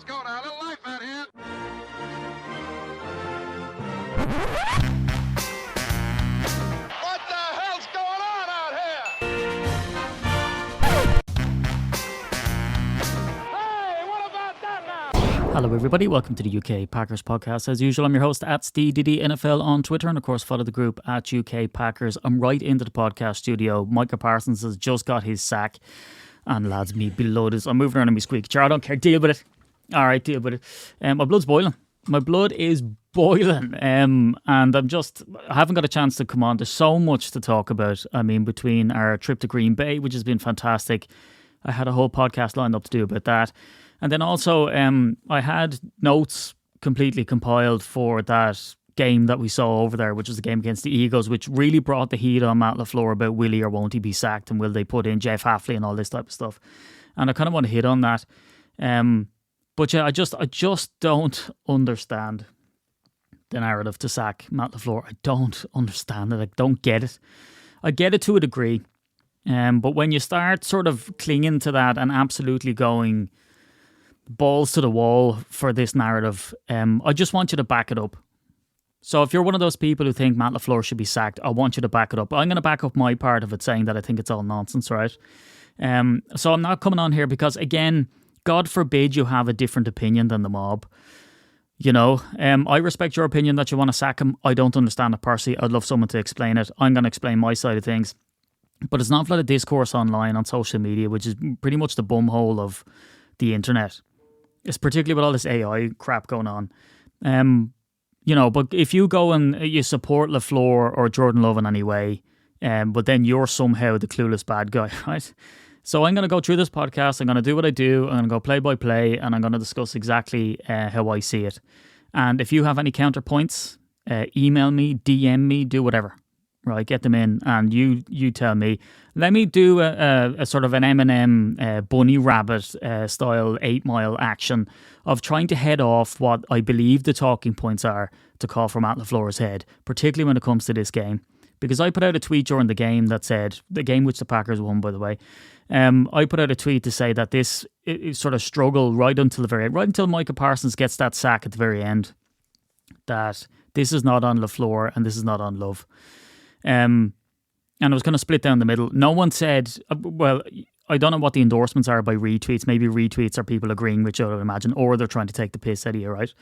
Let's go now. A little life out here. What the hell's going on out here? Hey, what about that now? Hello everybody, welcome to the UK Packers podcast. As usual, I'm your host at SteeDDNFL on Twitter, and of course follow the group at UK Packers. I'm right into the podcast studio. Micah Parsons has just got his sack, and lads, me blood is, I'm moving around in my squeaky chair. I don't care, deal with it. Alright, deal with it. My blood's boiling. My blood is boiling, and I haven't got a chance to come on. There's so much to talk about. I mean, between our trip to Green Bay, which has been fantastic, I had a whole podcast lined up to do about that. And then also, I had notes completely compiled for that game that we saw over there, which was the game against the Eagles, which really brought the heat on Matt LaFleur about will he or won't he be sacked, and will they put in Jeff Hafley and all this type of stuff. And I kind of want to hit on that. But yeah, I just don't understand the narrative to sack Matt LaFleur. I don't understand it. I don't get it. I get it to a degree. But when you start sort of clinging to that and absolutely going balls to the wall for this narrative, I just want you to back it up. So if you're one of those people who think Matt LaFleur should be sacked, I want you to back it up. I'm going to back up my part of it, saying that I think it's all nonsense, right? So I'm not coming on here because, again, God forbid you have a different opinion than the mob. You know, I respect your opinion that you want to sack him. I don't understand it personally. I'd love someone to explain it. I'm going to explain my side of things. But it's not for the discourse online on social media, which is pretty much the bumhole of the internet. It's particularly with all this AI crap going on. You know, but if you go and you support LaFleur or Jordan Love in any way, but then you're somehow the clueless bad guy, right? So I'm going to go through this podcast. I'm going to do what I do. I'm going to go play by play, and I'm going to discuss exactly how I see it. And if you have any counterpoints, email me, DM me, do whatever. Right, get them in, and you tell me. Let me do a sort of an Eminem bunny rabbit style 8 Mile action of trying to head off what I believe the talking points are to call for Matt LaFleur's head, particularly when it comes to this game. Because I put out a tweet during the game that said, the game which the Packers won, by the way, I put out a tweet to say that this sort of struggle right until the very end, right until Micah Parsons gets that sack at the very end, that this is not on LaFleur and this is not on Love. And it was kind of split down the middle. No one said, well, I don't know what the endorsements are by retweets. Maybe retweets are people agreeing with you, I would imagine, or they're trying to take the piss out of you, right?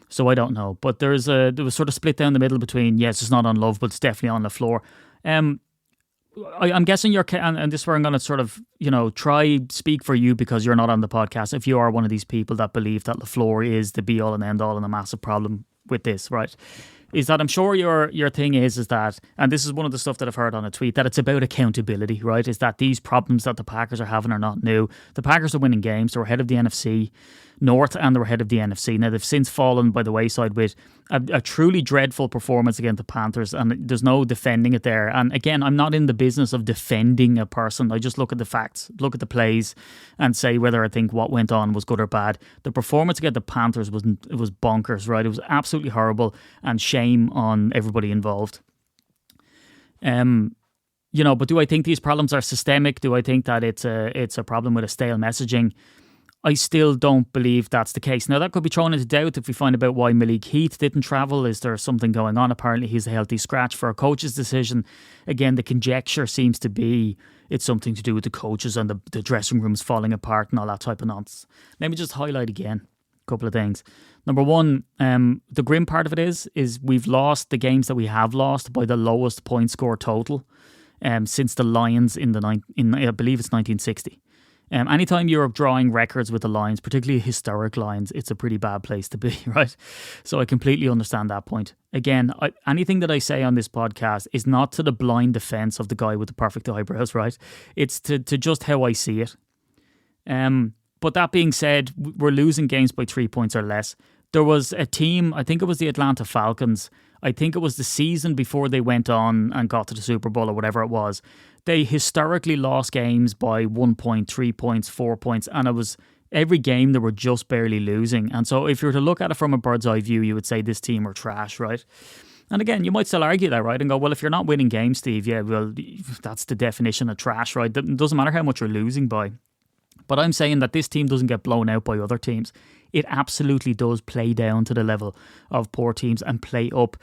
So I don't know. But there was sort of split down the middle between, yes, it's not on Love, but it's definitely on LaFleur. I'm guessing you're, and this is where I'm going to sort of, you know, try speak for you because you're not on the podcast. If you are one of these people that believe that LaFleur is the be all and end all and a massive problem with this, right? Is that I'm sure your thing is that, and this is one of the stuff that I've heard on a tweet, that it's about accountability, right? Is that these problems that the Packers are having are not new. The Packers are winning games. They're ahead of the NFC North and they're ahead of the NFC. Now, they've since fallen by the wayside with a truly dreadful performance against the Panthers, and there's no defending it there. And again, I'm not in the business of defending a person. I just look at the facts, look at the plays, and say whether I think what went on was good or bad. The performance against the Panthers was bonkers, right? It was absolutely horrible, and shame on everybody involved. You know, but do I think these problems are systemic? Do I think that it's a problem with a stale messaging? I still don't believe that's the case. Now, that could be thrown into doubt if we find out why Malik Heath didn't travel. Is there something going on? Apparently, he's a healthy scratch for a coach's decision. Again, the conjecture seems to be it's something to do with the coaches and the dressing rooms falling apart and all that type of nonsense. Let me just highlight again a couple of things. Number one, the grim part of it is we've lost the games that we have lost by the lowest point score total since the Lions in I believe it's 1960. Anytime you're drawing records with the Lions, particularly historic Lions, it's a pretty bad place to be, right? So I completely understand that point. Again, anything that I say on this podcast is not to the blind defense of the guy with the perfect eyebrows, right? It's to just how I see it. But that being said, we're losing games by 3 points or less. There was a team, I think it was the Atlanta Falcons. I think it was the season before they went on and got to the Super Bowl or whatever it was. They historically lost games by 1 point, 3 points, 4 points, and it was every game they were just barely losing. And so if you were to look at it from a bird's eye view, you would say this team are trash, right? And again, you might still argue that, right? And go, well, if you're not winning games, Steve, yeah, well, that's the definition of trash, right? It doesn't matter how much you're losing by. But I'm saying that this team doesn't get blown out by other teams. it absolutely does play down to the level of poor teams and play up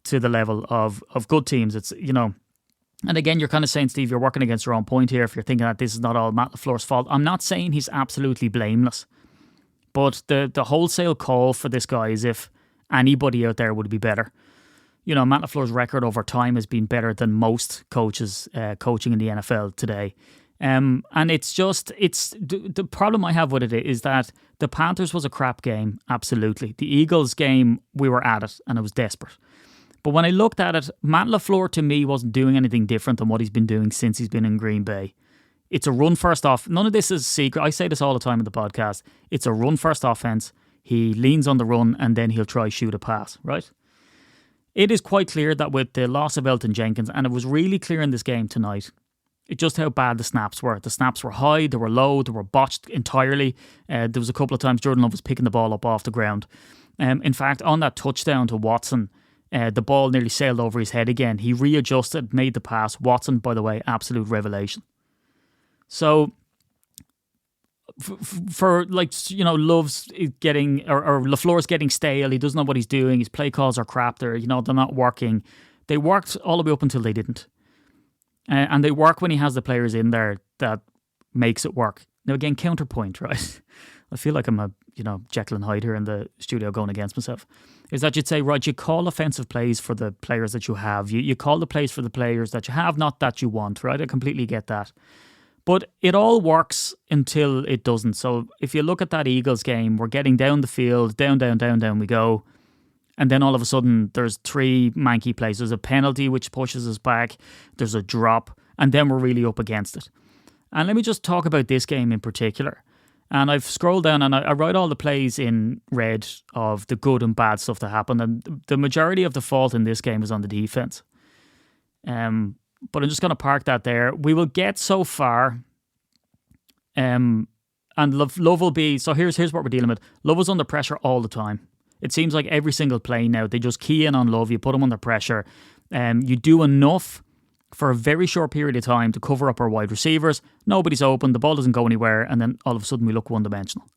to the level of good teams. It's, and again, you're kind of saying, Steve, you're working against your own point here if you're thinking that this is not all Matt LaFleur's fault. I'm not saying he's absolutely blameless, but the wholesale call for this guy is if anybody out there would be better. Matt LaFleur's record over time has been better than most coaches coaching in the NFL today. And the problem I have with it is that the Panthers was a crap game, absolutely. The Eagles game, we were at it and it was desperate. But when I looked at it, Matt LaFleur to me wasn't doing anything different than what he's been doing since he's been in Green Bay. It's a run first off. None of this is secret. I say this all the time in the podcast. It's a run first offense. He leans on the run and then he'll try shoot a pass, right? It is quite clear that with the loss of Elton Jenkins, and it was really clear in this game tonight, just how bad the snaps were. The snaps were high, they were low, they were botched entirely. There was a couple of times Jordan Love was picking the ball up off the ground. In fact, on that touchdown to Watson, the ball nearly sailed over his head again. He readjusted, made the pass. Watson, by the way, absolute revelation. So, for Love's getting, or LaFleur's getting stale. He doesn't know what he's doing. His play calls are crap. They're not working. They worked all the way up until they didn't. And they work when he has the players in there that makes it work. Now, again, counterpoint, right? I feel like I'm a, Jekyll and Hyde here in the studio going against myself. Is that you'd say, right, you call offensive plays for the players that you have. You call the plays for the players that you have, not that you want, right? I completely get that. But it all works until it doesn't. So if you look at that Eagles game, we're getting down the field, down we go. And then all of a sudden, there's 3 manky plays. There's a penalty which pushes us back. There's a drop. And then we're really up against it. And let me just talk about this game in particular. And I've scrolled down and I write all the plays in red of the good and bad stuff that happened. And the majority of the fault in this game is on the defense. But I'm just going to park that there. We will get so far. And Love will be... So here's what we're dealing with. Love was under pressure all the time. It seems like every single play now, they just key in on Love. You put him under pressure. You do enough for a very short period of time to cover up our wide receivers. Nobody's open. The ball doesn't go anywhere. And then all of a sudden we look one-dimensional.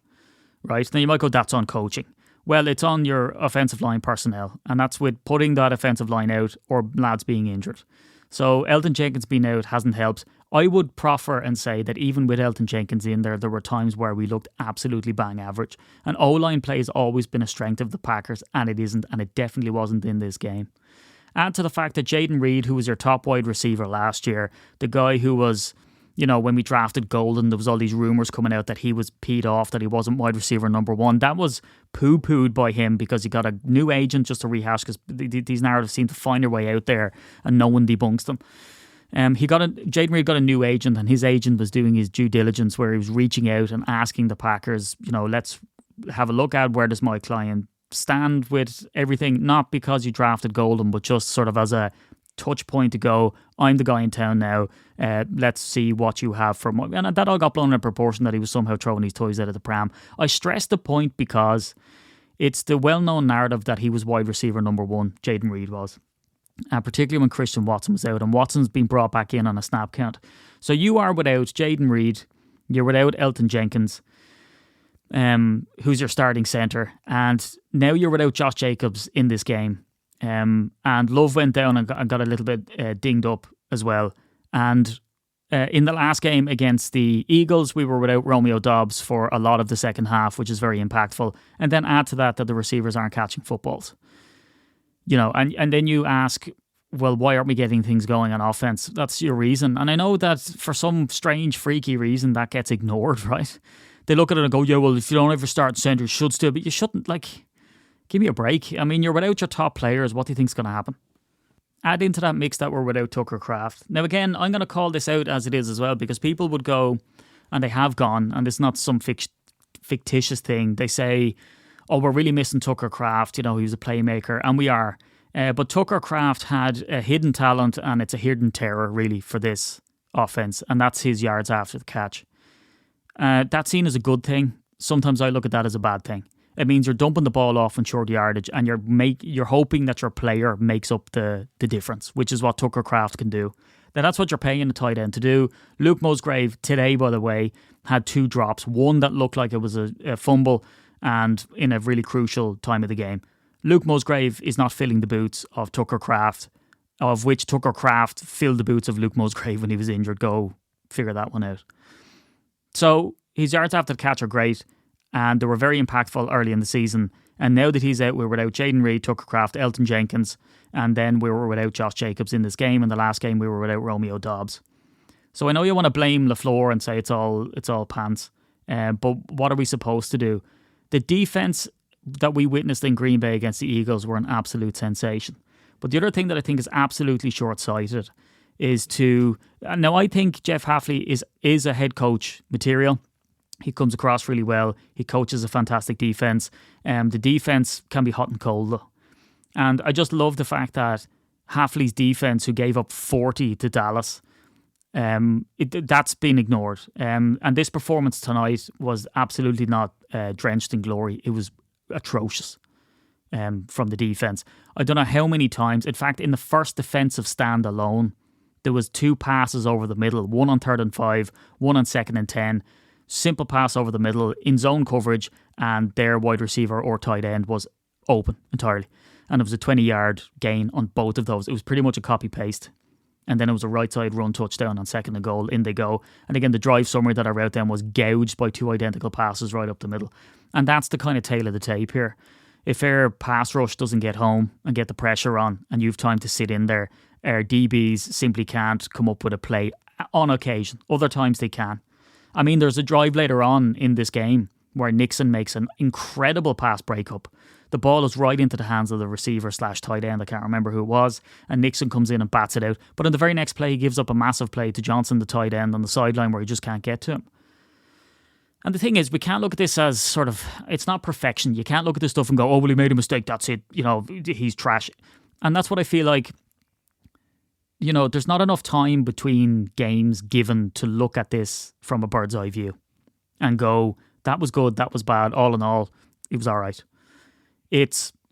Right? Now you might go, that's on coaching. Well, it's on your offensive line personnel. And that's with putting that offensive line out or lads being injured. So Elton Jenkins being out hasn't helped. I would proffer and say that even with Elton Jenkins in there were times where we looked absolutely bang average. And O-line play has always been a strength of the Packers, and it isn't, and it definitely wasn't in this game. Add to the fact that Jaden Reed, who was your top wide receiver last year, the guy who was, when we drafted Golden, there was all these rumours coming out that he was peed off, that he wasn't wide receiver number 1. That was poo-pooed by him because he got a new agent, just to rehash, because these narratives seem to find their way out there and no one debunks them. Jaden Reed got a new agent, and his agent was doing his due diligence where he was reaching out and asking the Packers, let's have a look at where does my client stand with everything, not because you drafted Golden, but just sort of as a touch point to go, I'm the guy in town now, let's see what you have for my... And that all got blown in proportion that he was somehow throwing his toys out of the pram. I stress the point because it's the well-known narrative that he was wide receiver number 1, Jaden Reed was. Particularly when Christian Watson was out, and Watson's been brought back in on a snap count. So you are without Jaden Reed, you're without Elton Jenkins, who's your starting centre, and now you're without Josh Jacobs in this game. And Love went down and got a little bit dinged up as well. And in the last game against the Eagles, we were without Romeo Doubs for a lot of the second half, which is very impactful. And then add to that the receivers aren't catching footballs. And then you ask, well, why aren't we getting things going on offense? That's your reason. And I know that for some strange, freaky reason, that gets ignored, right? They look at it and go, yeah, well, if you don't ever start center, you should still, but you shouldn't, give me a break. I mean, you're without your top players. What do you think's going to happen? Add into that mix that we're without Tucker Kraft. Now, again, I'm going to call this out as it is as well, because people would go, and they have gone, and it's not some fictitious thing. They say, oh, we're really missing Tucker Kraft, he was a playmaker, and we are. But Tucker Kraft had a hidden talent, and it's a hidden terror, really, for this offense, and that's his yards after the catch. That's seen as a good thing. Sometimes I look at that as a bad thing. It means you're dumping the ball off in short yardage, and you're hoping that your player makes up the difference, which is what Tucker Kraft can do. Now, that's what you're paying a tight end to do. Luke Musgrave today, by the way, had 2 drops. One that looked like it was a fumble, and in a really crucial time of the game. Luke Musgrave is not filling the boots of Tucker Kraft, of which Tucker Kraft filled the boots of Luke Musgrave when he was injured. Go figure that one out. So his yards after the catch are great, and they were very impactful early in the season. And now that he's out, we're without Jaden Reed, Tucker Kraft, Elton Jenkins, and then we were without Josh Jacobs in this game. In the last game, we were without Romeo Dobbs. So I know you want to blame LaFleur and say it's all pants, but what are we supposed to do? The defense that we witnessed in Green Bay against the Eagles were an absolute sensation. But the other thing that I think is absolutely short-sighted is now I think Jeff Hafley is a head coach material. He comes across really well. He coaches a fantastic defense. The defense can be hot and cold though. And I just love the fact that Hafley's defense, who gave up 40 to Dallas, that's been ignored. And this performance tonight was absolutely not drenched in glory. It was atrocious from the defense. I don't know how many times. In fact, in the first defensive stand alone, there was 2 passes over the middle, one on 3rd and 5, one on 2nd and 10. Simple pass over the middle in zone coverage, and their wide receiver or tight end was open entirely. And it was a 20-yard gain on both of those. It was pretty much a copy-paste. And then it was a right side run touchdown on 2nd and goal. In they go. And again, the drive summary that I wrote down was gouged by 2 identical passes right up the middle. And that's the kind of tail of the tape here. If our pass rush doesn't get home and get the pressure on, and you've time to sit in there, our DBs simply can't come up with a play on occasion. Other times they can. I mean, there's a drive later on in this game where Nixon makes an incredible pass breakup. The ball is right into the hands of the receiver / tight end. I can't remember who it was. And Nixon comes in and bats it out. But in the very next play, he gives up a massive play to Johnson, the tight end, on the sideline where he just can't get to him. And the thing is, we can't look at this as sort of, it's not perfection. You can't look at this stuff and go, oh, well, he made a mistake. That's it. He's trash. And that's what I feel like. There's not enough time between games given to look at this from a bird's eye view and go, that was good, that was bad. All in all, it was all right.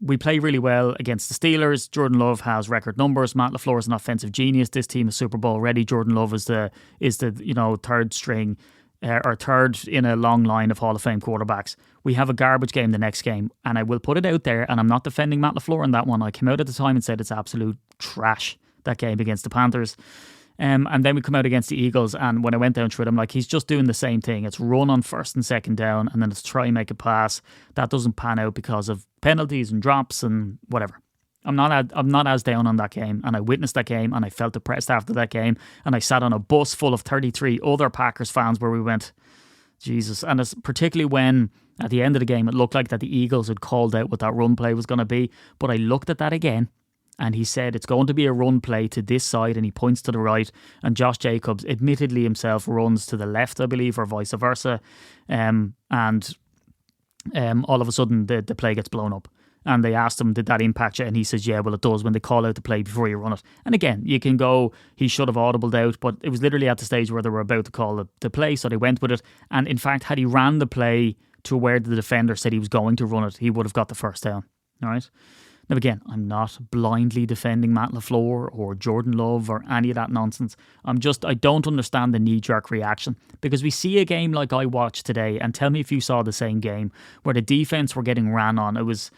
We play really well against the Steelers. Jordan Love has record numbers. Matt LaFleur is an offensive genius. This team is Super Bowl ready. Jordan Love is the third string or third in a long line of Hall of Fame quarterbacks. We have a garbage game the next game, and I will put it out there, and I'm not defending Matt LaFleur on that one. I came out at the time and said it's absolute trash, that game against the Panthers. And then we come out against the Eagles, and when I went down through it, I'm like, he's just doing the same thing. It's run on 1st and 2nd down, and then it's try and make a pass. That doesn't pan out because of penalties and drops and whatever. I'm not as down on that game, and I witnessed that game, and I felt depressed after that game, and I sat on a bus full of 33 other Packers fans where we went, Jesus. And it's particularly when at the end of the game it looked like that the Eagles had called out what that run play was going to be, but I looked at that again, and he said it's going to be a run play to this side, and he points to the right, and Josh Jacobs admittedly himself runs to the left, I believe, or vice versa, and all of a sudden the play gets blown up. And they asked him, did that impact you? And he says, yeah, well, it does when they call out the play before you run it. And again, you can go, he should have audibled out, but it was literally at the stage where they were about to call the play, so they went with it. And in fact, had he ran the play to where the defender said he was going to run it, he would have got the first down. All right? Now, again, I'm not blindly defending Matt LaFleur or Jordan Love or any of that nonsense. I don't understand the knee-jerk reaction, because we see a game like I watched today, and tell me if you saw the same game, where the defense were getting ran on. It was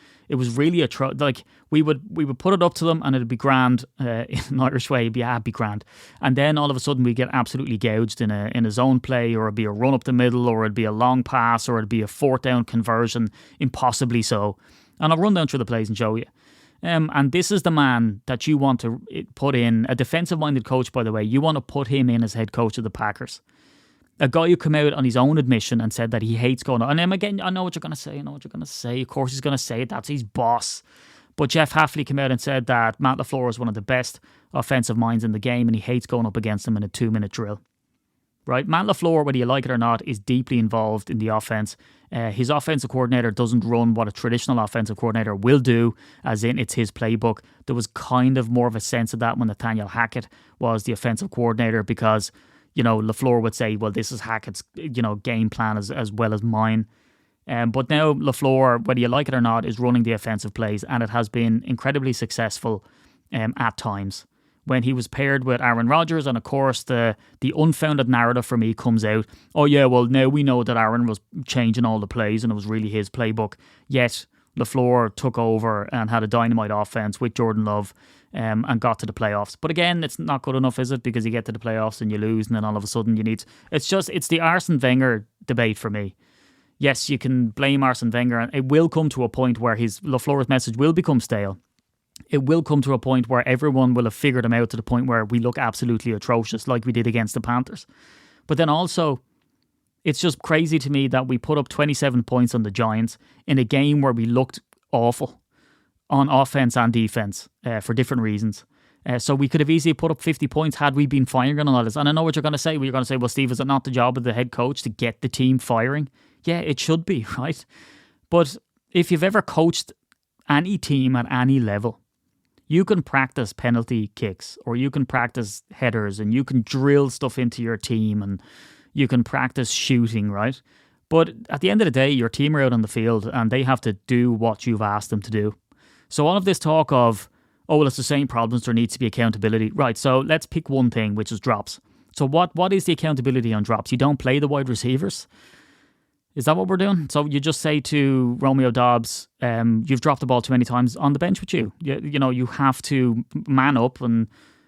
really like we would put it up to them and it'd be grand in an Irish way. It'd be grand. And then all of a sudden we get absolutely gouged in a zone play, or it'd be a run up the middle, or it'd be a long pass, or it'd be a 4th down conversion, impossibly so. And I'll run down through the plays and show you. And this is the man that you want to put in, a defensive-minded coach, by the way. You want to put him in as head coach of the Packers. A guy who came out on his own admission and said that he hates going on. And again, I know what you're going to say. Of course he's going to say it. That's his boss. But Jeff Hafley came out and said that Matt LaFleur is one of the best offensive minds in the game, and he hates going up against him in a 2-minute drill. Right? Matt LaFleur, whether you like it or not, is deeply involved in the offense. His offensive coordinator doesn't run what a traditional offensive coordinator will do, as in it's his playbook. There was kind of more of a sense of that when Nathaniel Hackett was the offensive coordinator, because, LaFleur would say, well, this is Hackett's, game plan as well as mine. But now LaFleur, whether you like it or not, is running the offensive plays, and it has been incredibly successful at times. when he was paired with Aaron Rodgers, and of course the unfounded narrative for me comes out, oh yeah, well now we know that Aaron was changing all the plays and it was really his playbook, yet LaFleur took over and had a dynamite offense with Jordan Love and got to the playoffs. But again, it's not good enough, is it? Because you get to the playoffs and you lose, and then all of a sudden you need... It's the Arsene Wenger debate for me. Yes, you can blame Arsene Wenger, and it will come to a point where LaFleur's message will become stale. It will come to a point where everyone will have figured him out to the point where we look absolutely atrocious, like we did against the Panthers. But then also, it's just crazy to me that we put up 27 points on the Giants in a game where we looked awful on offense and defense for different reasons. So we could have easily put up 50 points had we been firing on all this. And I know what you're going to say. You're going to say, well, Steve, is it not the job of the head coach to get the team firing? Yeah, it should be, right? But if you've ever coached any team at any level, you can practice penalty kicks, or you can practice headers, and you can drill stuff into your team, and you can practice shooting, right? But at the end of the day, your team are out on the field and they have to do what you've asked them to do. So all of this talk of, oh, well, it's the same problems, there needs to be accountability. Right, so let's pick one thing, which is drops. So what is the accountability on drops? You don't play the wide receivers? Is that what we're doing? So you just say to Romeo Dobbs, you've dropped the ball too many times on the bench with you. You know, you have to man up, and,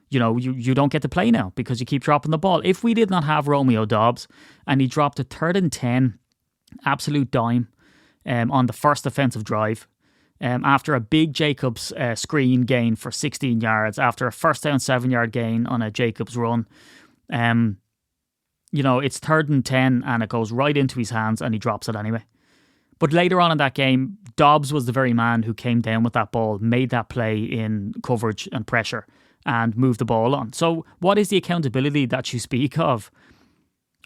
you know, you don't get to play now because you keep dropping the ball. If we did not have Romeo Dobbs and he dropped a 3rd and 10, absolute dime on the first offensive drive, after a big Jacobs screen gain for 16 yards, after a first down 7-yard gain on a Jacobs run, you know, it's 3rd and 10 and it goes right into his hands and he drops it anyway. But later on in that game, Dobbs was the very man who came down with that ball, made that play in coverage and pressure, and moved the ball on. So what is the accountability that you speak of?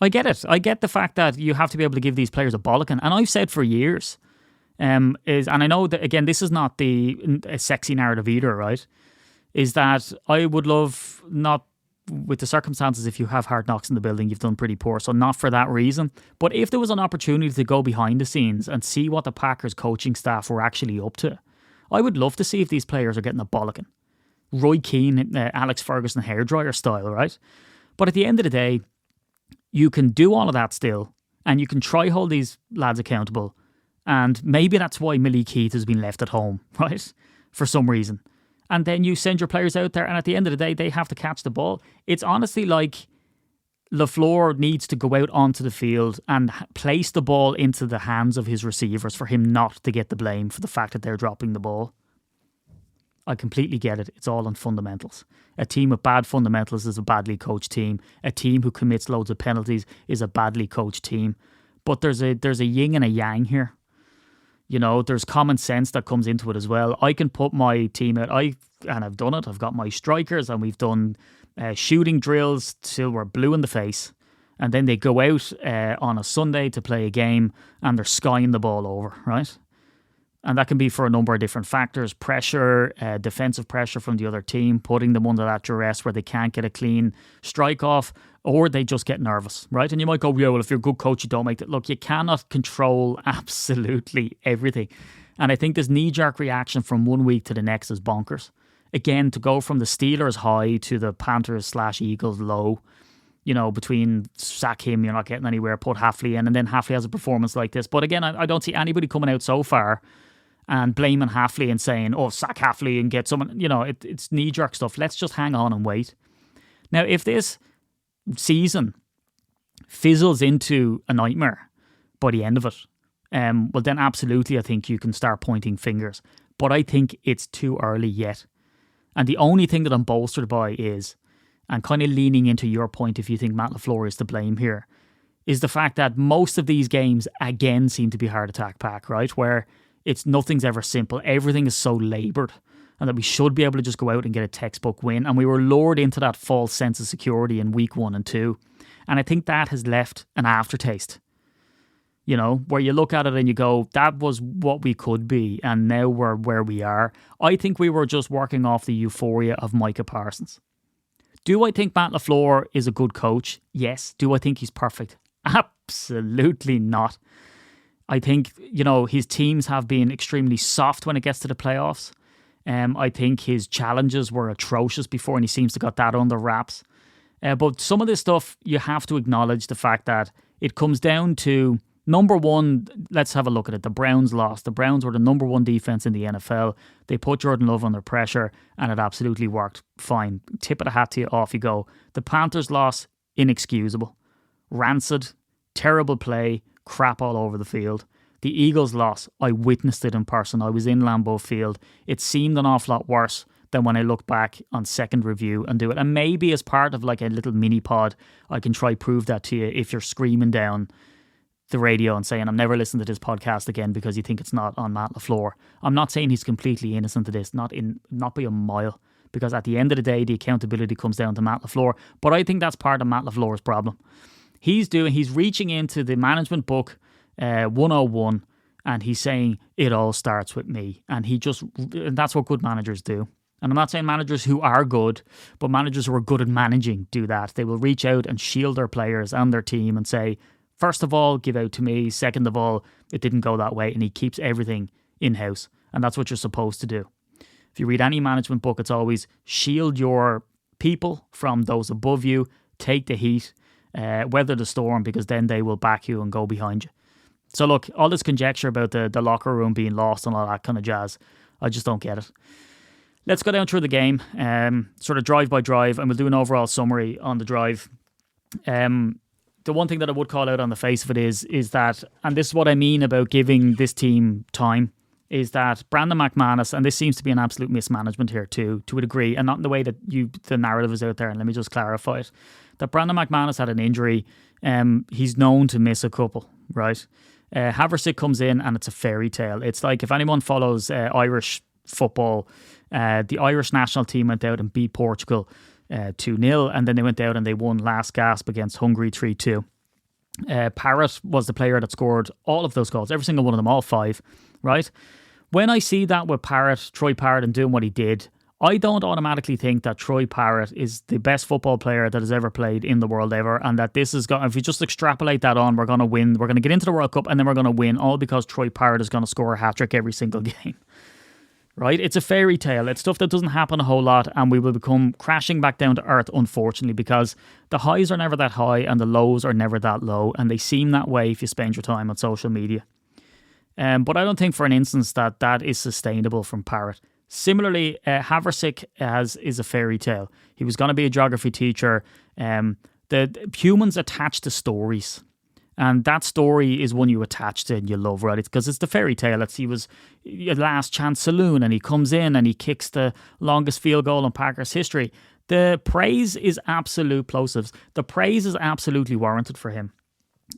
I get it. I get the fact that you have to be able to give these players a bollocking. And I've said for years, and I know that, again, this is not a sexy narrative either, right? Is that I would love, not with the circumstances, if you have Hard Knocks in the building, you've done pretty poor. So not for that reason. But if there was an opportunity to go behind the scenes and see what the Packers coaching staff were actually up to, I would love to see if these players are getting a bollocking. Roy Keane, Alex Ferguson hairdryer style, right? But at the end of the day, you can do all of that still, and you can try hold these lads accountable. And maybe that's why Malik Heath has been left at home, right? For some reason. And then you send your players out there, and at the end of the day, they have to catch the ball. It's honestly like LaFleur needs to go out onto the field and place the ball into the hands of his receivers for him not to get the blame for the fact that they're dropping the ball. I completely get it. It's all on fundamentals. A team with bad fundamentals is a badly coached team. A team who commits loads of penalties is a badly coached team. But there's a yin and a yang here. You know, there's common sense that comes into it as well. I can put my team out, and I've done it. I've got my strikers, and we've done shooting drills till we're blue in the face. And then they go out on a Sunday to play a game, and they're skying the ball over, right? And that can be for a number of different factors. Pressure, defensive pressure from the other team, putting them under that duress where they can't get a clean strike off, or they just get nervous, right? And you might go, yeah, well, if you're a good coach, you don't make it. Look, you cannot control absolutely everything. And I think this knee-jerk reaction from one week to the next is bonkers. Again, to go from the Steelers high to the Panthers/Eagles low, you know, between sack him, you're not getting anywhere, put Hafley in, and then Hafley has a performance like this. But again, I don't see anybody coming out so far and blaming Hafley and saying, oh, sack Hafley and get someone, you know, it's knee-jerk stuff. Let's just hang on and wait. Now, if this season fizzles into a nightmare by the end of it, well, then absolutely I think you can start pointing fingers. But I think it's too early yet. And the only thing that I'm bolstered by is, and kind of leaning into your point if you think Matt LaFleur is to blame here, is the fact that most of these games, again, seem to be heart attack pack, right? Where nothing's ever simple. Everything is so laboured, and that we should be able to just go out and get a textbook win. And we were lured into that false sense of security in week 1 and 2. And I think that has left an aftertaste. You know, where you look at it and you go, that was what we could be, and now we're where we are. I think we were just working off the euphoria of Micah Parsons. Do I think Matt LaFleur is a good coach? Yes. Do I think he's perfect? Absolutely not. I think, you know, his teams have been extremely soft when it gets to the playoffs. I think his challenges were atrocious before, and he seems to got that under wraps. But some of this stuff, you have to acknowledge the fact that it comes down to, number one, let's have a look at it. The Browns lost. The Browns were the number one defense in the NFL. They put Jordan Love under pressure, and it absolutely worked fine. Tip of the hat to you, off you go. The Panthers loss, inexcusable. Rancid, terrible play, crap all over the field. The Eagles loss, I witnessed it in person. I was in Lambeau Field. It seemed an awful lot worse than when I look back on second review and do it. And maybe as part of like a little mini pod, I can try prove that to you if you're screaming down the radio and saying, I'm never listening to this podcast again because you think it's not on Matt LaFleur. I'm not saying he's completely innocent of this, not by a mile, because at the end of the day, the accountability comes down to Matt LaFleur. But I think that's part of Matt LaFleur's problem. He's reaching into the management book 101, and he's saying it all starts with me, and that's what good managers do. And I'm not saying managers who are good, but managers who are good at managing do that. They will reach out and shield their players and their team and say, first of all, give out to me. Second of all, it didn't go that way, and he keeps everything in-house, and that's what you're supposed to do. If you read any management book, it's always shield your people from those above you, take the heat, weather the storm, because then they will back you and go behind you. So look, all this conjecture about the locker room being lost and all that kind of jazz, I just don't get it. Let's go down through the game, sort of drive by drive, and we'll do an overall summary on the drive. The one thing that I would call out on the face of it is that, and this is what I mean about giving this team time, is that Brandon McManus, and this seems to be an absolute mismanagement here too, to a degree, and not in the way that the narrative is out there, and let me just clarify it, that Brandon McManus had an injury. He's known to miss a couple, right? Haversick comes in and it's a fairy tale. It's like, if anyone follows Irish football, the Irish national team went out and beat Portugal 2-0, and then they went out and they won last gasp against Hungary 3-2. Parrott was the player that scored all of those goals, every single one of them, all 5, right? When I see that with Troy Parrott, and doing what he did, I don't automatically think that Troy Parrott is the best football player that has ever played in the world ever, and that this is going, if you just extrapolate that on, we're going to win, we're going to get into the World Cup, and then we're going to win, all because Troy Parrott is going to score a hat-trick every single game. Right? It's a fairy tale. It's stuff that doesn't happen a whole lot, and we will become crashing back down to earth, unfortunately, because the highs are never that high and the lows are never that low, and they seem that way if you spend your time on social media. But I don't think for an instance that is sustainable from Parrott. Similarly, Haversick is a fairy tale. He was going to be a geography teacher. The humans attach to stories. And that story is one you attach to and you love, right? It's because it's the fairy tale. He was a last chance saloon, and he comes in and he kicks the longest field goal in Packers history. The praise is absolute plosives. The praise is absolutely warranted for him.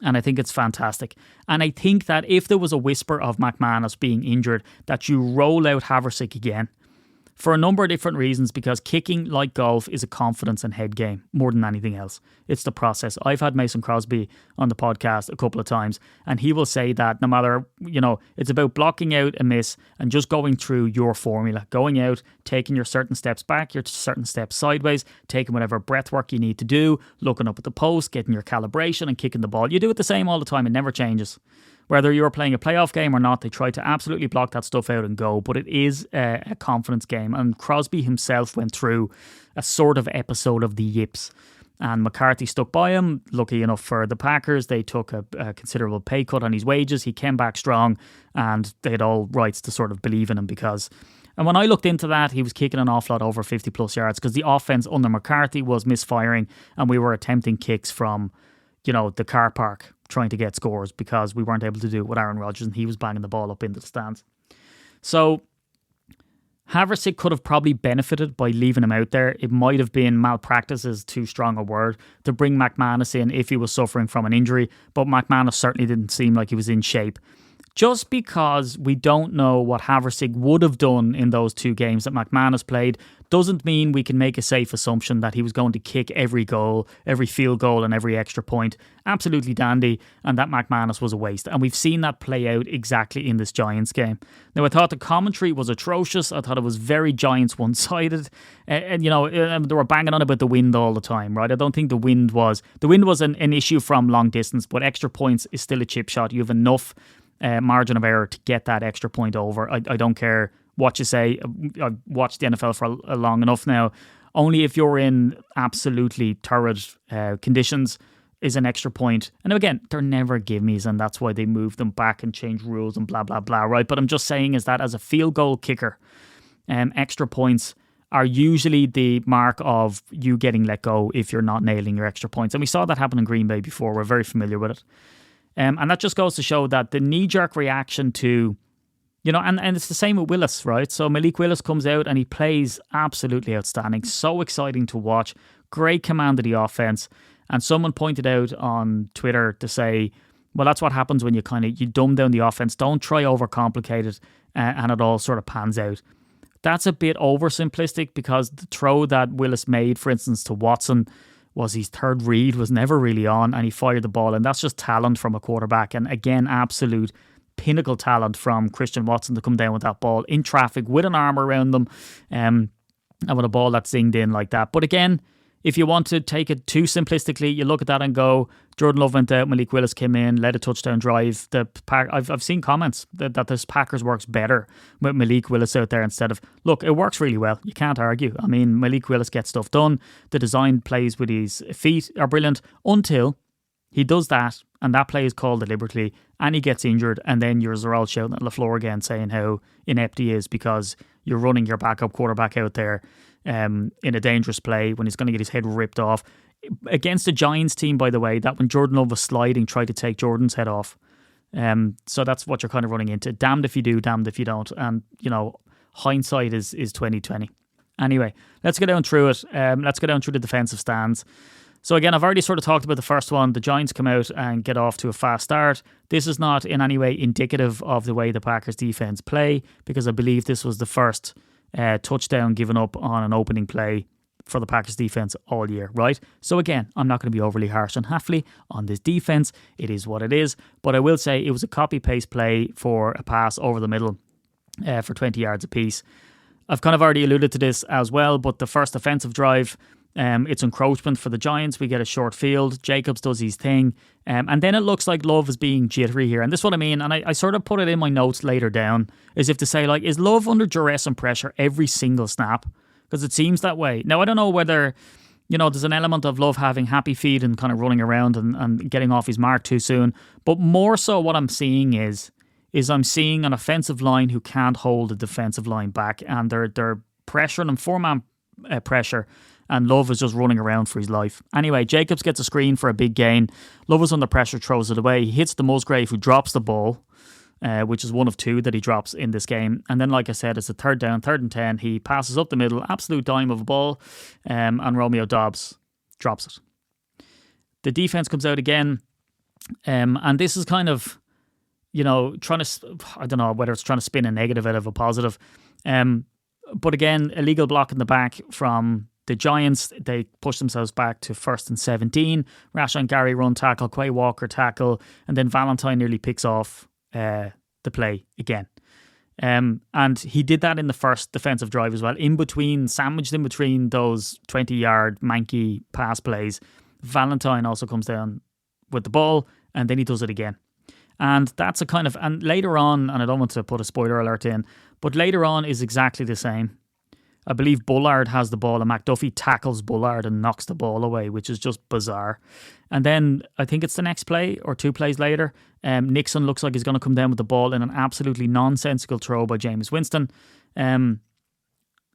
And I think it's fantastic. And I think that if there was a whisper of McManus being injured, that you roll out Haversick again. For a number of different reasons, because kicking, like golf, is a confidence and head game more than anything else. It's the process. I've had Mason Crosby on the podcast a couple of times, and he will say that no matter, it's about blocking out a miss and just going through your formula. Going out, taking your certain steps back, your certain steps sideways, taking whatever breath work you need to do, looking up at the post, getting your calibration and kicking the ball. You do it the same all the time. It never changes. Whether you're playing a playoff game or not, they try to absolutely block that stuff out and go. But it is a confidence game. And Crosby himself went through a sort of episode of the yips. And McCarthy stuck by him. Lucky enough for the Packers, they took a considerable pay cut on his wages. He came back strong, and they had all rights to sort of believe in him because... And when I looked into that, he was kicking an awful lot over 50 plus yards because the offense under McCarthy was misfiring, and we were attempting kicks from, the car park, trying to get scores because we weren't able to do it with Aaron Rodgers, and he was banging the ball up into the stands. So Haversick could have probably benefited by leaving him out there. It might have been malpractice is too strong a word to bring McManus in if he was suffering from an injury, but McManus certainly didn't seem like he was in shape. Just because we don't know what Haversick would have done in those 2 games that McManus played doesn't mean we can make a safe assumption that he was going to kick every goal, every field goal and every extra point. Absolutely dandy, and that McManus was a waste. And we've seen that play out exactly in this Giants game. Now, I thought the commentary was atrocious. I thought it was very Giants one-sided. And they were banging on about the wind all the time, right? I don't think the wind was an issue from long distance, but extra points is still a chip shot. You have enough margin of error to get that extra point over. I don't care what you say. I've watched the NFL for long enough now. Only if you're in absolutely torrid conditions is an extra point. And again, they're never gimmies, and that's why they move them back and change rules and blah, blah, blah, right? But I'm just saying is that as a field goal kicker, extra points are usually the mark of you getting let go if you're not nailing your extra points. And we saw that happen in Green Bay before. We're very familiar with it. And that just goes to show that the knee-jerk reaction to, and it's the same with Willis, right? So Malik Willis comes out and he plays absolutely outstanding. So exciting to watch. Great command of the offense. And someone pointed out on Twitter to say, well, that's what happens when you dumb down the offense. Don't try overcomplicate it and it all sort of pans out. That's a bit oversimplistic because the throw that Willis made, for instance, to Watson was his third read, was never really on, and he fired the ball. And that's just talent from a quarterback. And again, absolute pinnacle talent from Christian Watson to come down with that ball in traffic with an arm around them and with a ball that's zinged in like that. But again, if you want to take it too simplistically, you look at that and go, Jordan Love went out, Malik Willis came in, led a touchdown drive. I've seen comments that this Packers works better with Malik Willis out there instead of... Look, it works really well. You can't argue. I mean, Malik Willis gets stuff done. The design plays with his feet are brilliant until he does that, and that play is called deliberately, and he gets injured, and then you're all shouting at LaFleur again saying how inept he is because you're running your backup quarterback out there in a dangerous play when he's going to get his head ripped off. Against the Giants team, by the way, that when Jordan Love was sliding, tried to take Jordan's head off. So that's what you're kind of running into. Damned if you do, damned if you don't. And, hindsight is 2020. Anyway, let's go down through it. Let's go down through the defensive stands. So again, I've already sort of talked about the first one. The Giants come out and get off to a fast start. This is not in any way indicative of the way the Packers defense play, because I believe this was the first touchdown given up on an opening play for the Packers defense all year, right? So again, I'm not going to be overly harsh on Hafley on this defense. It is what it is. But I will say it was a copy-paste play for a pass over the middle for 20 yards apiece. I've kind of already alluded to this as well, but the first offensive drive, it's encroachment for the Giants. We get a short field. Jacobs does his thing. And then it looks like Love is being jittery here. And this is what I mean. And I sort of put it in my notes later down, as if to say, like, is Love under duress and pressure every single snap? Because it seems that way. Now, I don't know whether, there's an element of Love having happy feet and kind of running around and getting off his mark too soon. But more so what I'm seeing is I'm seeing an offensive line who can't hold a defensive line back. And they're pressuring him, four-man pressure. And Love is just running around for his life. Anyway, Jacobs gets a screen for a big gain. Love is under pressure, throws it away. He hits the Musgrave, who drops the ball, which is one of two that he drops in this game. And then, like I said, it's a third down, 3rd and 10. He passes up the middle, absolute dime of a ball, and Romeo Doubs drops it. The defense comes out again, and this is kind of, trying to, I don't know whether it's trying to spin a negative out of a positive. But again, illegal block in the back from the Giants. They push themselves back to 1st and 17. Rashawn Gary run tackle, Quay Walker tackle, and then Valentine nearly picks off the play again. And he did that in the first defensive drive as well, sandwiched in between those 20-yard manky pass plays. Valentine also comes down with the ball, and then he does it again. And that's and later on, and I don't want to put a spoiler alert in, but later on is exactly the same. I believe Bullard has the ball and McDuffie tackles Bullard and knocks the ball away, which is just bizarre. And then I think it's the next play or 2 plays later, Nixon looks like he's going to come down with the ball in an absolutely nonsensical throw by Jameis Winston. And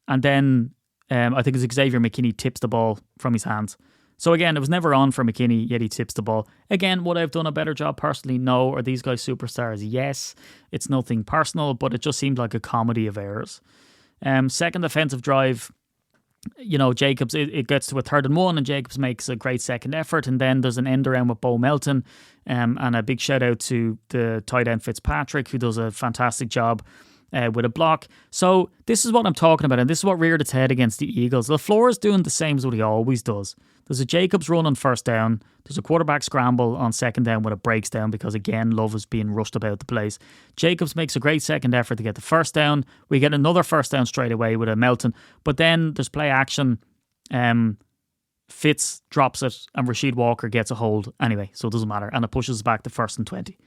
then I think it's Xavier McKinney tips the ball from his hands. So again, it was never on for McKinney, yet he tips the ball. Again, would I have done a better job personally? No. Are these guys superstars? Yes. It's nothing personal, but it just seemed like a comedy of errors. Second offensive drive, Jacobs, it gets to a 3rd and 1, and Jacobs makes a great second effort, and then there's an end around with Bo Melton, and a big shout out to the tight end Fitzpatrick, who does a fantastic job with a block. So this is what I'm talking about, and this is what reared its head against the Eagles. LaFleur is doing the same as what he always does. There's a Jacobs run on 1st down. There's a quarterback scramble on 2nd down when it breaks down because, again, Love is being rushed about the place. Jacobs makes a great second effort to get the 1st down. We get another 1st down straight away with a Melton. But then there's play action. Fitz drops it and Rasheed Walker gets a hold anyway, so it doesn't matter. And it pushes back to 1st and 20.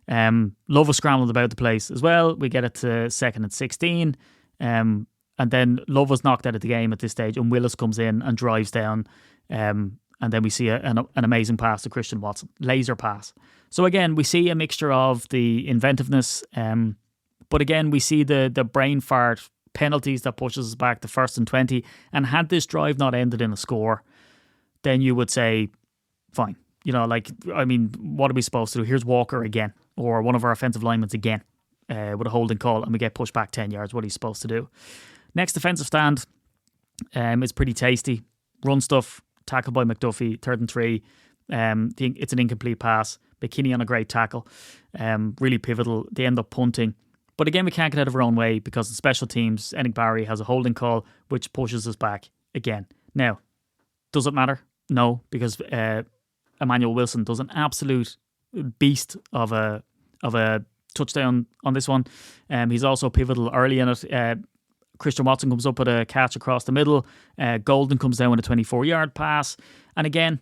Love was scrambled about the place as well. We get it to 2nd and 16. And then Love was knocked out of the game at this stage, and Willis comes in and drives down. And then we see an amazing pass to Christian Watson. Laser pass. So again, we see a mixture of the inventiveness, but again, we see the brain fart penalties that pushes us back to 1st and 20. And had this drive not ended in a score, then you would say, fine. What are we supposed to do? Here's Walker again, or one of our offensive linemen again, with a holding call, and we get pushed back 10 yards. What are you supposed to do? Next defensive stand is pretty tasty. Run stuff, tackled by McDuffie, 3rd and 3. It's an incomplete pass. McKinney on a great tackle. Really pivotal. They end up punting. But again, we can't get out of our own way because the special teams, Enoch Barry has a holding call, which pushes us back again. Now, does it matter? No, because Emmanuel Wilson does an absolute beast of a touchdown on this one. He's also pivotal early in it. Christian Watson comes up with a catch across the middle. Golden comes down with a 24-yard pass. And again,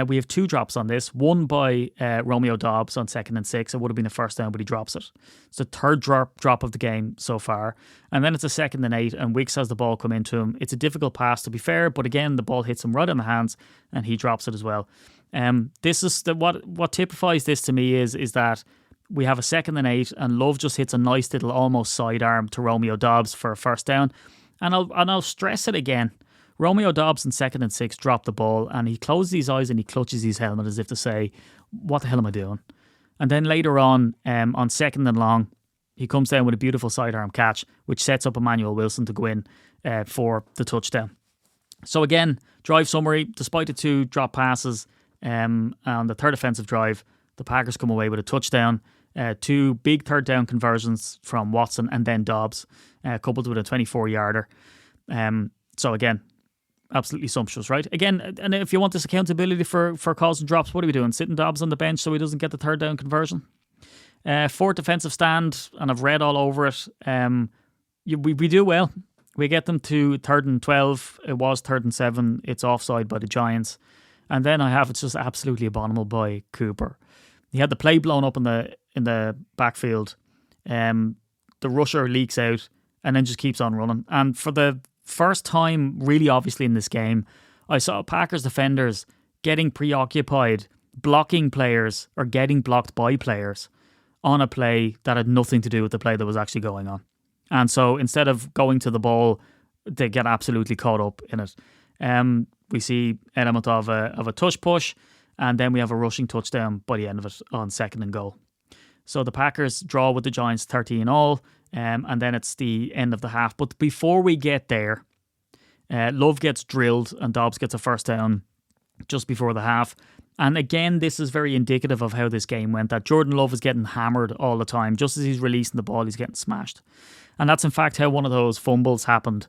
we have 2 drops on this. One by Romeo Dobbs on 2nd and 6. It would have been a first down, but he drops it. It's the 3rd drop of the game so far. And then it's a 2nd and 8, and Wicks has the ball come into him. It's a difficult pass, to be fair, but again, the ball hits him right in the hands, and he drops it as well. This is what typifies this to me is that we have a 2nd and 8, and Love just hits a nice little almost sidearm to Romeo Dobbs for a first down. And I'll stress it again. Romeo Dobbs in 2nd and 6 dropped the ball, and he closes his eyes and he clutches his helmet as if to say, what the hell am I doing? And then later on 2nd and long, he comes down with a beautiful sidearm catch, which sets up Emmanuel Wilson to go in for the touchdown. So again, drive summary, despite the 2 drop passes on the 3rd offensive drive, the Packers come away with a touchdown. 2 big 3rd down conversions from Watson and then Dobbs, coupled with a 24-yarder. So again, absolutely sumptuous, right? Again, and if you want this accountability for calls and drops, what are we doing? Sitting Dobbs on the bench so he doesn't get the 3rd down conversion? 4th defensive stand, and I've read all over it. We do well. We get them to 3rd and 12. It was 3rd and 7. It's offside by the Giants. And then it's just absolutely abominable by Cooper. He had the play blown up in the backfield. The rusher leaks out and then just keeps on running. And for the first time, really obviously in this game, I saw Packers defenders getting preoccupied, blocking players or getting blocked by players on a play that had nothing to do with the play that was actually going on. And so instead of going to the ball, they get absolutely caught up in it. We see element of a tush push, and then we have a rushing touchdown by the end of it on 2nd and goal. So the Packers draw with the Giants 30-all, and then it's the end of the half. But before we get there, Love gets drilled and Dobbs gets a first down just before the half. And again, this is very indicative of how this game went, that Jordan Love is getting hammered all the time. Just as he's releasing the ball, he's getting smashed. And that's in fact how one of those fumbles happened.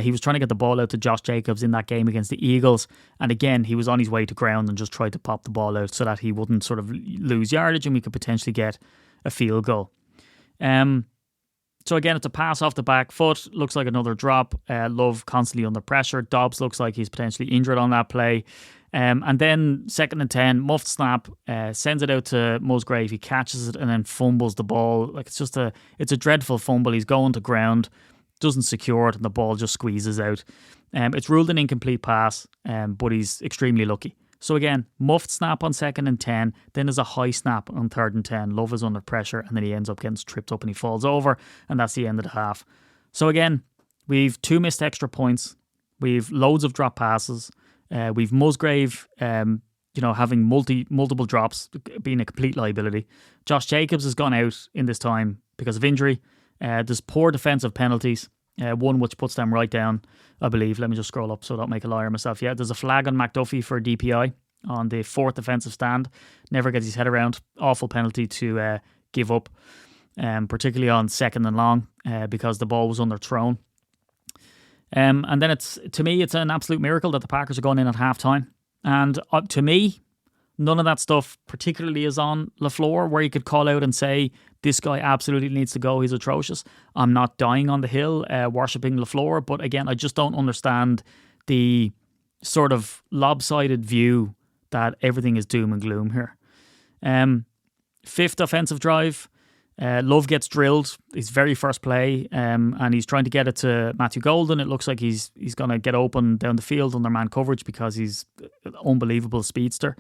He was trying to get the ball out to Josh Jacobs in that game against the Eagles. And again, he was on his way to ground and just tried to pop the ball out so that he wouldn't sort of lose yardage and we could potentially get a field goal. So again, it's a pass off the back foot. Looks like another drop. Love constantly under pressure. Dobbs looks like he's potentially injured on that play. And then 2nd and 10, muffed snap, sends it out to Musgrave. He catches it and then fumbles the ball. Like it's a dreadful fumble. He's going to ground, doesn't secure it, and the ball just squeezes out. It's ruled an incomplete pass, but he's extremely lucky. So again, muffed snap on 2nd and 10, then there's a high snap on 3rd and 10. Love is under pressure, and then he ends up getting tripped up and he falls over, and that's the end of the half. So again, we've 2 missed extra points. We've loads of drop passes. We've Musgrave, having multiple drops, being a complete liability. Josh Jacobs has gone out in this time because of injury. There's poor defensive penalties. One which puts them right down, I believe. Let me just scroll up so I don't make a liar of myself. Yeah, there's a flag on McDuffie for DPI on the 4th defensive stand. Never gets his head around. Awful penalty to give up, particularly on 2nd and long because the ball was underthrown. And then to me, it's an absolute miracle that the Packers are going in at halftime. And to me, none of that stuff particularly is on LaFleur, where you could call out and say, this guy absolutely needs to go, he's atrocious. I'm not dying on the hill, worshipping LaFleur, but again, I just don't understand the sort of lopsided view that everything is doom and gloom here. Fifth offensive drive. Love gets drilled, his very first play, and he's trying to get it to Matthew Golden. It looks like he's going to get open down the field under man coverage because he's an unbelievable speedster.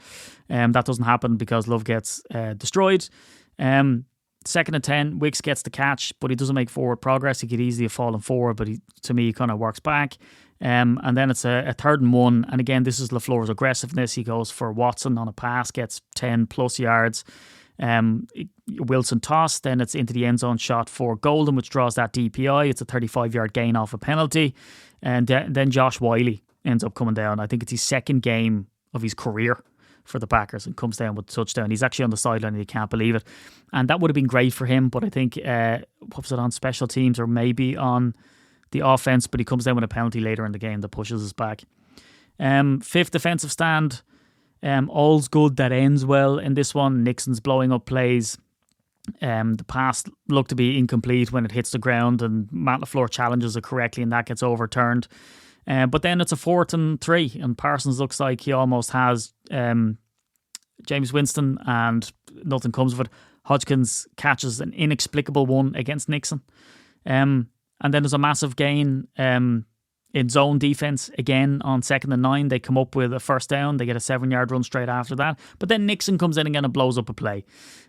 That doesn't happen because Love gets destroyed. Second and 10, Wicks gets the catch, but he doesn't make forward progress. He could easily have fallen forward, but to me, he kind of works back. And then it's a 3rd and 1. And again, this is LaFleur's aggressiveness. He goes for Watson on a pass, gets 10 plus yards. Wilson toss, then it's into the end zone shot for Golden, which draws that DPI. It's a 35-yard gain off a penalty. And then Josh Wiley ends up coming down. I think it's his 2nd game of his career for the Packers and comes down with a touchdown. He's actually on the sideline and he can't believe it. And that would have been great for him, but I think, what was it, on special teams or maybe on the offense, but he comes down with a penalty later in the game that pushes us back. 5th defensive stand. All's good that ends well in this one. Nixon's blowing up plays. The pass looked to be incomplete when it hits the ground and Matt LaFleur challenges it correctly and that gets overturned. But then it's a 4th and 3 and Parsons looks like he almost has James Winston and nothing comes of it. Hodgkins catches an inexplicable one against Nixon. And then there's a massive gain in zone defense again on 2nd and 9. They come up with a 1st down. They get a 7-yard run straight after that. But then Nixon comes in again and blows up a play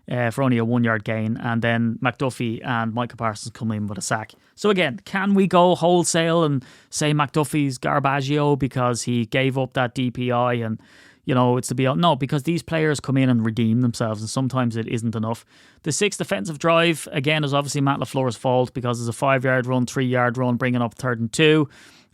for only a 1-yard gain. And then McDuffie and Micah Parsons come in with a sack. So again, can we go wholesale and say McDuffie's Garbaggio because he gave up that DPI and, you know, it's to be... No, because these players come in and redeem themselves and sometimes it isn't enough. The 6th defensive drive, again, is obviously Matt LaFleur's fault because there's a 5-yard run, 3-yard run, bringing up 3rd and 2.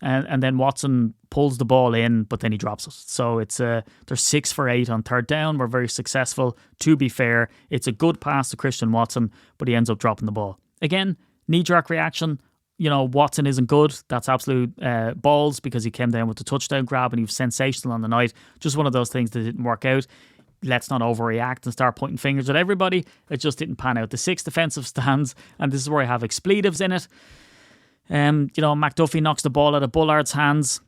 And then Watson pulls the ball in, but then he drops it. So it's they're 6 for 8 on 3rd down. We're very successful. To be fair, it's a good pass to Christian Watson, but he ends up dropping the ball. Again, knee-jerk reaction. You know, Watson isn't good. That's absolute balls because he came down with the touchdown grab and he was sensational on the night. Just one of those things that didn't work out. Let's not overreact and start pointing fingers at everybody. It just didn't pan out. The 6 defensive stands, and this is where I have expletives in it. McDuffie knocks the ball out of Bullard's hands.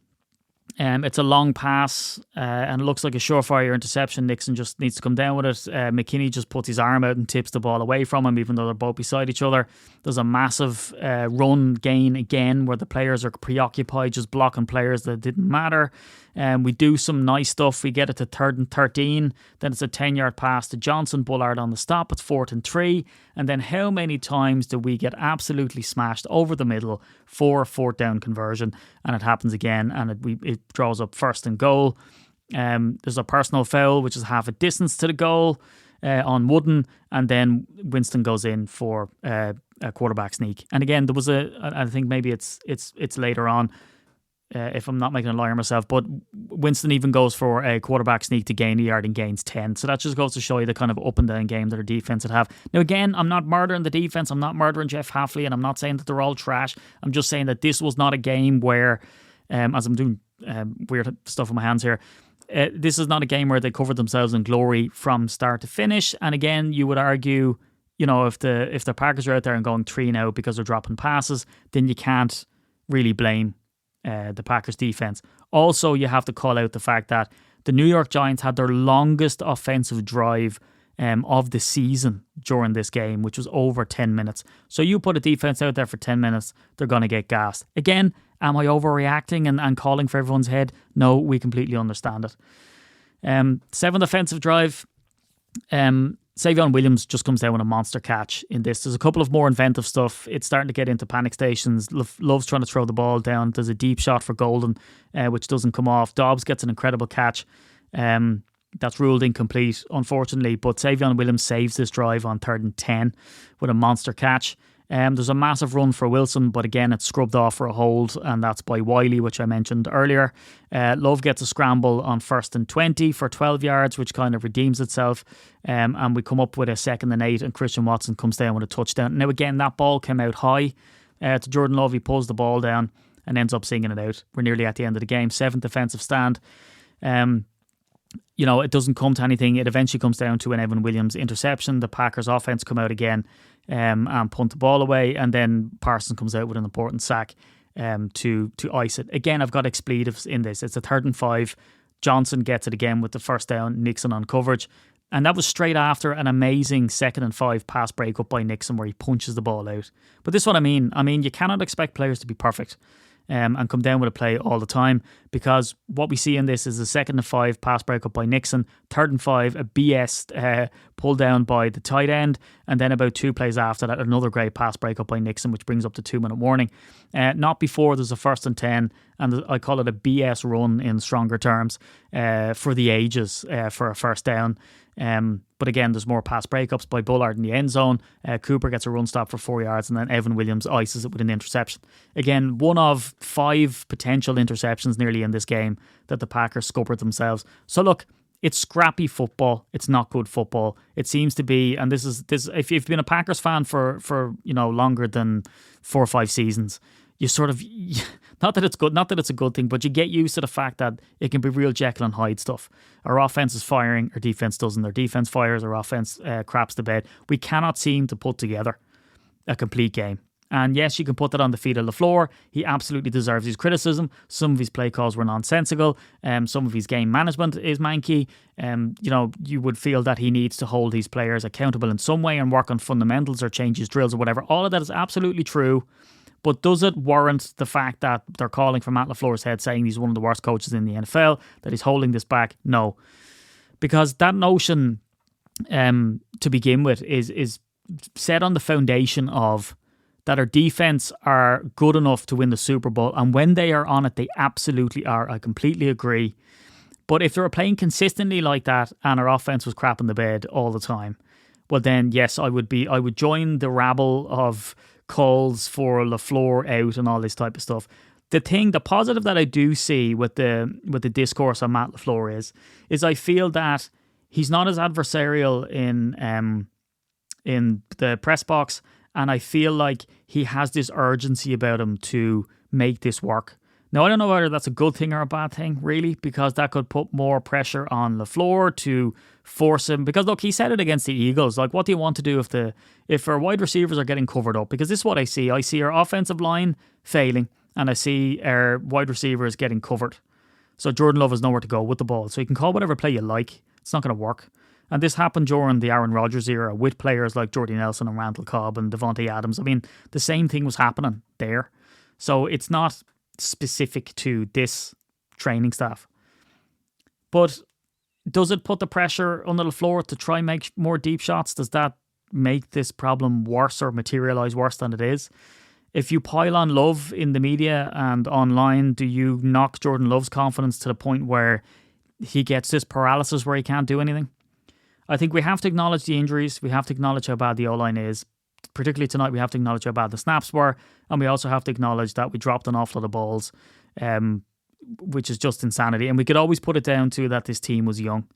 It's a long pass and it looks like a surefire interception. Nixon just needs to come down with it. McKinney just puts his arm out and tips the ball away from him, even though they're both beside each other. There's a massive run gain again where the players are preoccupied just blocking players that didn't matter. We do some nice stuff. We get it to 3rd and 13. Then it's a 10-yard pass to Johnson. Bullard on the stop. It's 4th and 3. And then how many times do we get absolutely smashed over the middle for a 4th down conversion? And it happens again. And it draws up 1st and goal. There's a personal foul, which is half a distance to the goal on Wooden. And then Winston goes in for a quarterback sneak. And again, there was I think maybe it's later on. If I'm not making a liar of myself, but Winston even goes for a quarterback sneak to gain a yard and gains 10. So that just goes to show you the kind of up and down game that our defense would have. Now again, I'm not murdering the defense. I'm not murdering Jeff Hafley, and I'm not saying that they're all trash. I'm just saying that this was not a game where, as I'm doing weird stuff with my hands here, this is not a game where they covered themselves in glory from start to finish. And again, you would argue, you know, if the Packers are out there and going 3-0 because they're dropping passes, then you can't really blame the Packers defense. Also, you have to call out the fact that the New York Giants had their longest offensive drive of the season during this game, which was over 10 minutes. So you put a defense out there for 10 minutes, they're going to get gassed. Again, am I overreacting and calling for everyone's head? No, we completely understand it. 7th offensive drive. Savion Williams just comes down with a monster catch in this. There's a couple of more inventive stuff. It's starting to get into panic stations. Love's trying to throw the ball down. There's a deep shot for Golden, which doesn't come off. Dobbs gets an incredible catch. That's ruled incomplete, unfortunately. But Savion Williams saves this drive on 3rd and 10 with a monster catch. There's a massive run for Wilson, but again, it's scrubbed off for a hold, and that's by Wiley, which I mentioned earlier. Love gets a scramble on 1st and 20 for 12 yards, which kind of redeems itself. And we come up with a 2nd and 8, and Christian Watson comes down with a touchdown. Now, again, that ball came out high to Jordan Love. He pulls the ball down and ends up singing it out. We're nearly at the end of the game. 7th defensive stand. It doesn't come to anything. It eventually comes down to an Evan Williams interception. The Packers offense come out again and punt the ball away, and then Parsons comes out with an important sack to ice it. Again, I've got expletives in this. It's a 3rd and 5. Johnson gets it again with the 1st down. Nixon on coverage. And that was straight after an amazing 2nd and 5 pass breakup by Nixon where he punches the ball out. But this is what I mean. I mean, you cannot expect players to be perfect and come down with a play all the time, because what we see in this is a 2nd and 5 pass breakup by Nixon, 3rd and 5, a BS pull down by the tight end, and then about 2 plays after that, another great pass breakup by Nixon, which brings up the 2-minute warning. Not before there's a 1st and 10, and I call it a BS run in stronger terms, for the ages, for a first down. But again, there's more pass breakups by Bullard in the end zone. Cooper gets a run stop for 4 yards, and then Evan Williams ices it with an interception. Again, one of 5 potential interceptions nearly in this game that the Packers scuppered themselves. So look, it's scrappy football. It's not good football. It seems to be, and this. If you've been a Packers fan for longer than 4 or 5 seasons, you sort of, not that it's good, not that it's a good thing, but you get used to the fact that it can be real Jekyll and Hyde stuff. Our offense is firing, our defense doesn't. Our defense fires, our offense craps the bed. We cannot seem to put together a complete game. And yes, you can put that on the feet of LaFleur. He absolutely deserves his criticism. Some of his play calls were nonsensical. Some of his game management is manky. You would feel that he needs to hold his players accountable in some way and work on fundamentals or change his drills or whatever. All of that is absolutely true. But does it warrant the fact that they're calling for Matt LaFleur's head, saying he's one of the worst coaches in the NFL, that he's holding this back? No. Because that notion, to begin with, is set on the foundation of that our defense are good enough to win the Super Bowl. And when they are on it, they absolutely are. I completely agree. But if they were playing consistently like that and our offense was crapping the bed all the time, well then, yes, I would join the rabble of calls for LaFleur out and all this type of stuff. The positive that I do see with the discourse on Matt LaFleur is I feel that he's not as adversarial in the press box, and I feel like he has this urgency about him to make this work. Now, I don't know whether that's a good thing or a bad thing, really, because that could put more pressure on LaFleur to force him. Because, look, he said it against the Eagles. Like, what do you want to do if our wide receivers are getting covered up? Because this is what I see. I see our offensive line failing, and I see our wide receivers getting covered. So Jordan Love has nowhere to go with the ball. So you can call whatever play you like. It's not going to work. And this happened during the Aaron Rodgers era with players like Jordy Nelson and Randall Cobb and Devontae Adams. I mean, the same thing was happening there. So it's not specific to this training staff. But does it put the pressure on the LaFleur to try and make more deep shots? Does that make this problem worse or materialise worse than it is? If you pile on Love in the media and online, do you knock Jordan Love's confidence to the point where he gets this paralysis where he can't do anything? I think we have to acknowledge the injuries. We have to acknowledge how bad the O-line is. Particularly tonight, we have to acknowledge how bad the snaps were. And we also have to acknowledge that we dropped an awful lot of balls, which is just insanity. And we could always put it down to that this team was young.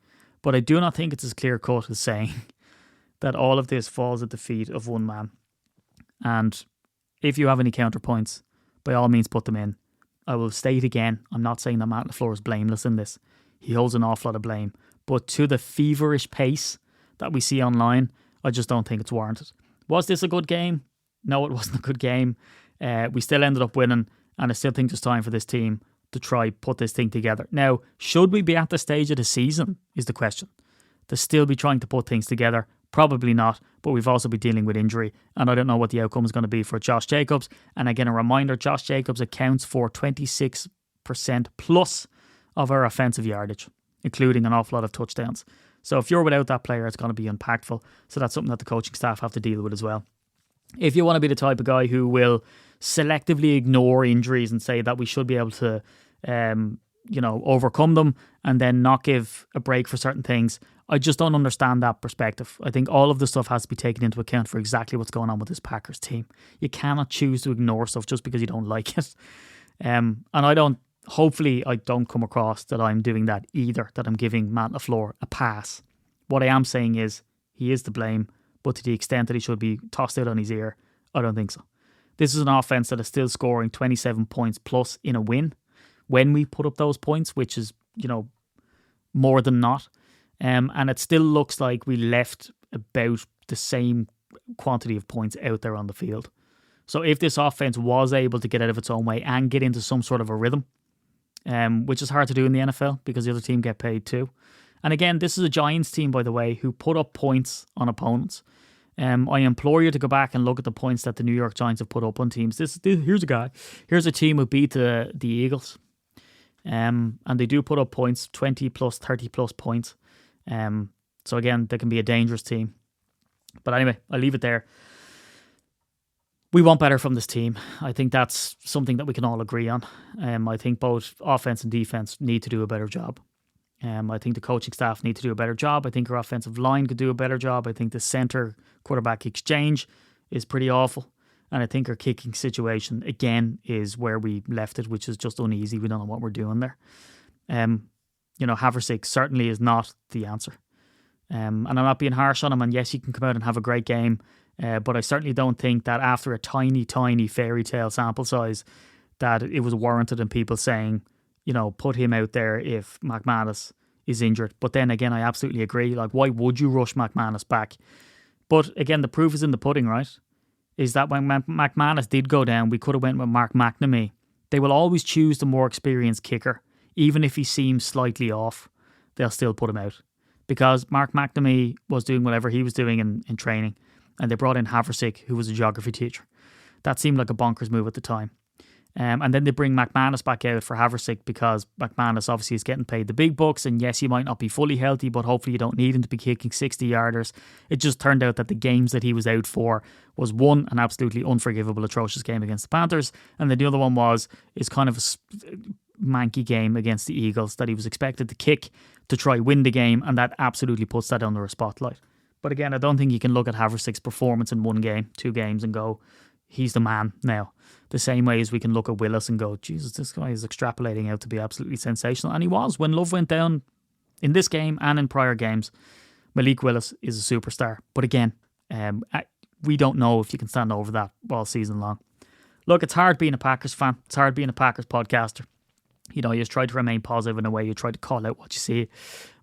But I do not think it's as clear-cut as saying that all of this falls at the feet of one man. And if you have any counterpoints, by all means put them in. I will state again, I'm not saying that Matt LaFleur is blameless in this. He holds an awful lot of blame. But to the feverish pace that we see online, I just don't think it's warranted. Was this a good game? No, it wasn't a good game. We still ended up winning, and I still think there's time for this team to try put this thing together. Now, should we be at the stage of the season is the question. To still be trying to put things together? Probably not, but we've also been dealing with injury, and I don't know what the outcome is going to be for Josh Jacobs. And again, a reminder, Josh Jacobs accounts for 26% plus of our offensive yardage, including an awful lot of touchdowns. So if you're without that player, it's going to be impactful. So that's something that the coaching staff have to deal with as well. If you want to be the type of guy who will selectively ignore injuries and say that we should be able to, overcome them and then not give a break for certain things, I just don't understand that perspective. I think all of the stuff has to be taken into account for exactly what's going on with this Packers team. You cannot choose to ignore stuff just because you don't like it. And hopefully I don't come across that I'm doing that either, that I'm giving Matt LaFleur a pass. What I am saying is he is to blame, but to the extent that he should be tossed out on his ear, I don't think so. This is an offense that is still scoring 27 points plus in a win when we put up those points, which is, more than not. And it still looks like we left about the same quantity of points out there on the field. So if this offense was able to get out of its own way and get into some sort of a rhythm, which is hard to do in the NFL because the other team get paid too, And again, this is a Giants team, by the way, who put up points on opponents. I implore you to go back and look at the points that the New York Giants have put up on teams. Here's a team who beat the Eagles. And they do put up points, 20 plus, 30 plus points. So again, they can be a dangerous team. But anyway, I'll leave it there. We want better from this team. I think that's something that we can all agree on. I think both offense and defense need to do a better job. I think the coaching staff need to do a better job. I think our offensive line could do a better job. I think the center quarterback exchange is pretty awful. And I think our kicking situation, again, is where we left it, which is just uneasy. We don't know what we're doing there. Haversick certainly is not the answer. And I'm not being harsh on him. And yes, he can come out and have a great game. But I certainly don't think that after a tiny, tiny fairy tale sample size, that it was warranted in people saying, put him out there if McManus is injured. But then again, I absolutely agree. Like, why would you rush McManus back? But again, the proof is in the pudding, right? Is that when McManus did go down, we could have went with Mark McNamee. They will always choose the more experienced kicker. Even if he seems slightly off, they'll still put him out. Because Mark McNamee was doing whatever he was doing in training. And they brought in Haversick, who was a geography teacher. That seemed like a bonkers move at the time. And then they bring McManus back out for Haversick because McManus obviously is getting paid the big bucks. And yes, he might not be fully healthy, but hopefully you don't need him to be kicking 60-yarders. It just turned out that the games that he was out for was one, an absolutely unforgivable, atrocious game against the Panthers. And then the other one is kind of a manky game against the Eagles that he was expected to kick to try win the game. And that absolutely puts that under a spotlight. But again, I don't think you can look at Haversick's performance in one game, 2 games, and go, he's the man now. The same way as we can look at Willis and go, Jesus, this guy is extrapolating out to be absolutely sensational. And he was. When Love went down in this game and in prior games, Malik Willis is a superstar. But again, we don't know if you can stand over that all season long. Look, it's hard being a Packers fan. It's hard being a Packers podcaster. You just try to remain positive in a way. You try to call out what you see.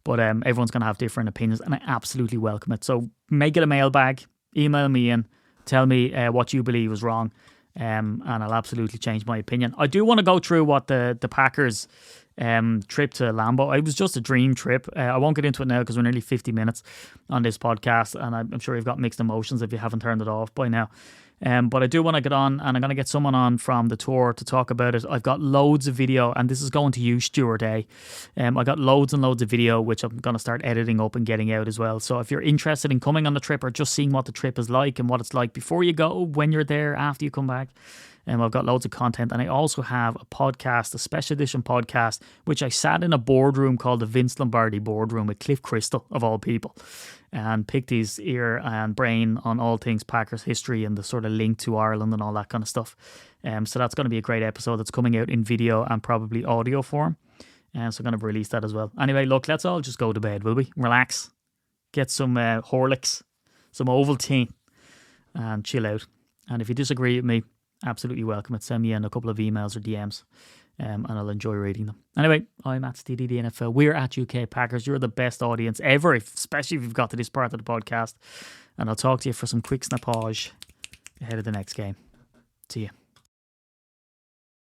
But everyone's going to have different opinions, and I absolutely welcome it. So make it a mailbag, email me in, tell me what you believe is wrong, and I'll absolutely change my opinion. I do want to go through what the Packers trip to Lambeau. It was just a dream trip. I won't get into it now because we're nearly 50 minutes on this podcast, and I'm sure you've got mixed emotions if you haven't turned it off by now. But I do want to get on, and I'm going to get someone on from the tour to talk about it. I've got loads of video, and this is going to you, Stuart A. I got loads and loads of video, which I'm going to start editing up and getting out as well. So if you're interested in coming on the trip or just seeing what the trip is like and what it's like before you go, when you're there, after you come back, I've got loads of content. And I also have a podcast, a special edition podcast, which I sat in a boardroom called the Vince Lombardi boardroom with Cliff Crystal, of all people, and picked his ear and brain on all things Packers history and the sort of link to Ireland and all that kind of stuff. So that's going to be a great episode that's coming out in video and probably audio form. So I'm going to release that as well. Anyway, look, let's all just go to bed, will we? Relax. Get some Horlicks, some Ovaltine, and chill out. And if you disagree with me, absolutely welcome it. Send me in a couple of emails or DMs, and I'll enjoy reading them. Anyway, I'm at STDD NFL. We're at UK Packers. You're the best audience ever, especially if you've got to this part of the podcast. And I'll talk to you for some quick snappage ahead of the next game. See you.